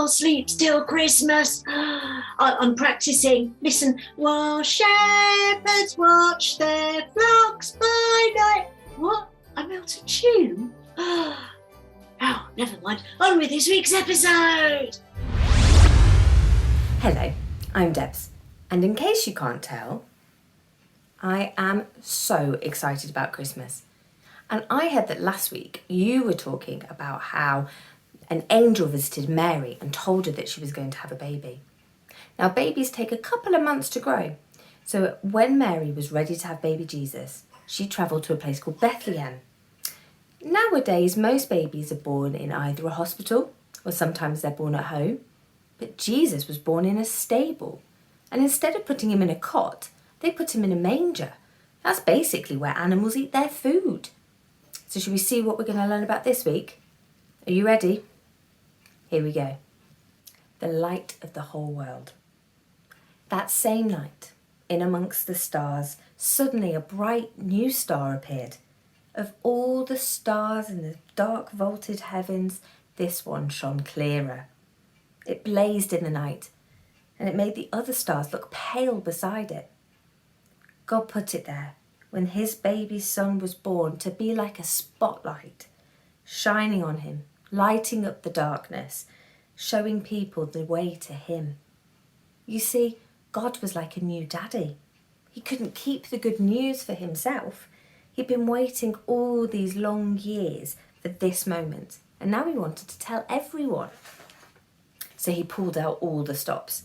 I'll sleep till Christmas. I'm practicing. Listen, while shepherds watch their flocks by night. What? I'm out of tune? Oh, never mind. On with this week's episode. Hello, I'm Debs, and in case you can't tell, I am so excited about Christmas. And I heard that last week you were talking about how an angel visited Mary and told her that she was going to have a baby. Now, babies take a couple of months to grow, so when Mary was ready to have baby Jesus, she travelled to a place called Bethlehem. Nowadays, most babies are born in either a hospital or sometimes they're born at home. But Jesus was born in a stable, and instead of putting him in a cot, they put him in a manger. That's basically where animals eat their food. So should we see what we're going to learn about this week? Are you ready? Here we go. The light of the whole world. That same night, in amongst the stars, suddenly a bright new star appeared. Of all the stars in the dark vaulted heavens, this one shone clearer. It blazed in the night, and it made the other stars look pale beside it. God put it there when his baby son was born to be like a spotlight, shining on him, lighting up the darkness, showing people the way to him. You see, God was like a new daddy. He couldn't keep the good news for himself. He'd been waiting all these long years for this moment, and now he wanted to tell everyone. So he pulled out all the stops.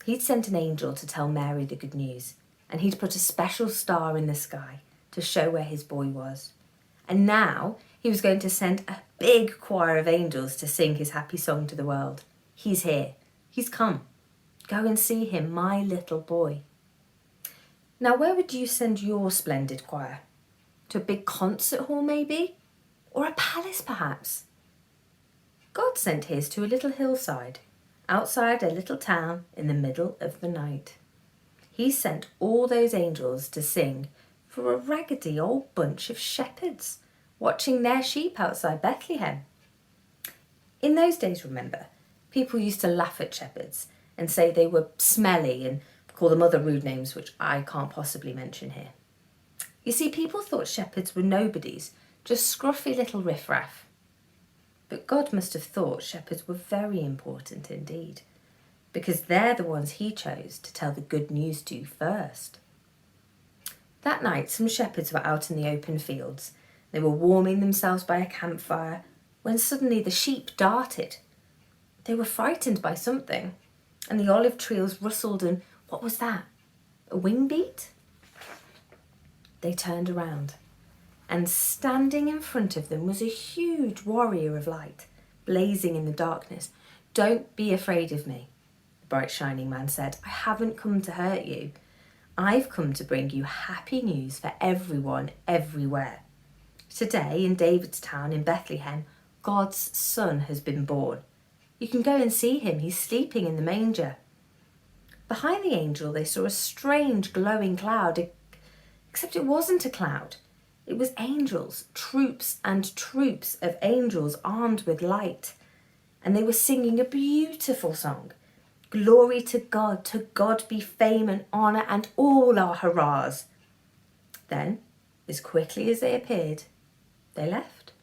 He'd sent an angel to tell Mary the good news, and he'd put a special star in the sky to show where his boy was. And now he was going to send a big choir of angels to sing his happy song to the world. He's here. He's come. Go and see him, my little boy. Now, where would you send your splendid choir? To a big concert hall, maybe? Or a palace, perhaps? God sent his to a little hillside, outside a little town in the middle of the night. He sent all those angels to sing for a raggedy old bunch of shepherds watching their sheep outside Bethlehem. In those days, remember, people used to laugh at shepherds and say they were smelly and call them other rude names which I can't possibly mention here. You see, people thought shepherds were nobodies, just scruffy little riffraff. But God must have thought shepherds were very important indeed, because they're the ones he chose to tell the good news to first. That night, some shepherds were out in the open fields. They were warming themselves by a campfire when suddenly the sheep darted. They were frightened by something, and the olive trees rustled, and what was that? A wing beat? They turned around, and standing in front of them was a huge warrior of light, blazing in the darkness. "Don't be afraid of me," the bright shining man said. "I haven't come to hurt you. I've come to bring you happy news for everyone, everywhere. Today, in David's town in Bethlehem, God's son has been born. You can go and see him. He's sleeping in the manger." Behind the angel, they saw a strange glowing cloud, except it wasn't a cloud. It was angels, troops and troops of angels armed with light. And they were singing a beautiful song. "Glory to God be fame and honour and all our hurrahs." Then, as quickly as they appeared, they left.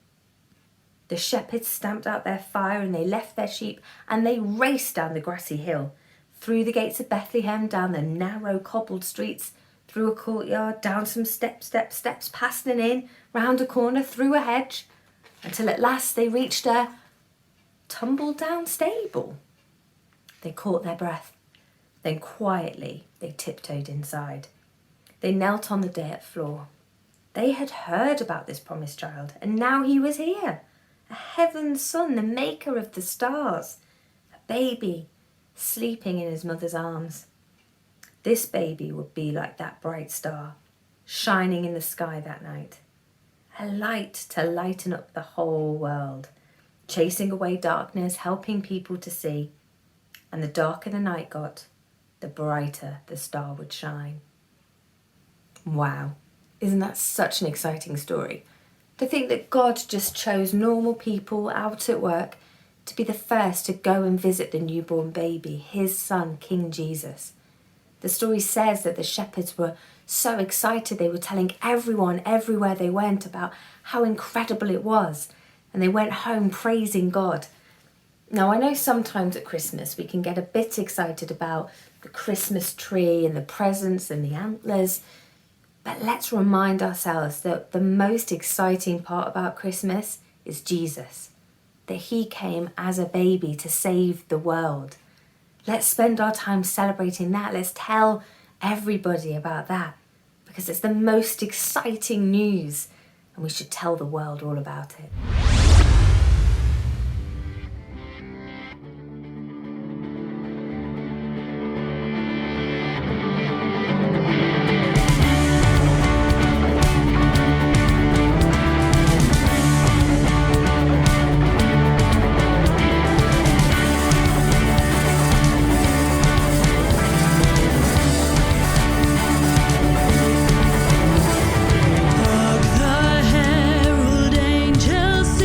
The shepherds stamped out their fire and they left their sheep and they raced down the grassy hill, through the gates of Bethlehem, down the narrow cobbled streets, through a courtyard, down some steps, past an inn, round a corner, through a hedge, until at last they reached a tumble-down stable. They caught their breath. Then quietly they tiptoed inside. They knelt on the dirt floor. They had heard about this promised child, and now he was here, a heaven's son, the maker of the stars, a baby sleeping in his mother's arms. This baby would be like that bright star, shining in the sky that night, a light to lighten up the whole world, chasing away darkness, helping people to see. And the darker the night got, the brighter the star would shine. Wow, isn't that such an exciting story? To think that God just chose normal people out at work to be the first to go and visit the newborn baby, his son, King Jesus. The story says that the shepherds were so excited they were telling everyone everywhere they went about how incredible it was, and they went home praising God. Now, I know sometimes at Christmas we can get a bit excited about the Christmas tree and the presents and the antlers, but let's remind ourselves that the most exciting part about Christmas is Jesus, that he came as a baby to save the world. Let's spend our time celebrating that. Let's tell everybody about that, because it's the most exciting news and we should tell the world all about it. Hark the herald angels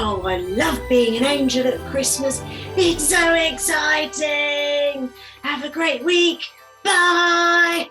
Oh, I love being an angel at Christmas. It's so exciting. Have a great week. Bye.